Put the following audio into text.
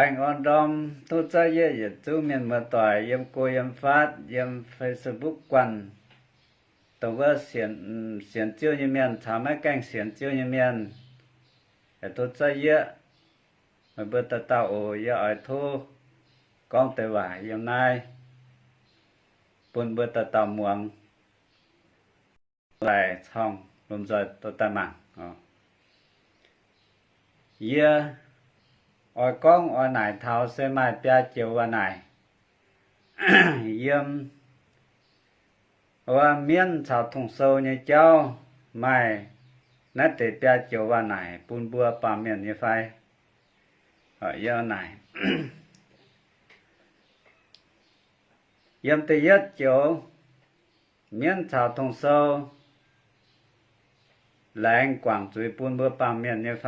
bánh on đom tôi cho ye ye chú miền mơ tỏi yếm cô yếm phát yếm Facebook quần tôi vợ xiển chiêu như miền thả mấy canh xiển chiêu như miền để tôi cho ye mà bữa ta tao ổ ye ở thu con tới vải yếm nay buồn bữa ta tao muộn lại xong luôn rồi tôi ta mặn ye ở con ở này thao xe mai bia chiều vào này yếm và miền chào thùng sâu như cháu mai nát để bia chiều vào này bún bùa bà miền như phai ở giờ này yếm tự yết chiều miền chào thùng sâu là anh quảng chuối bún bùa bà miền như phai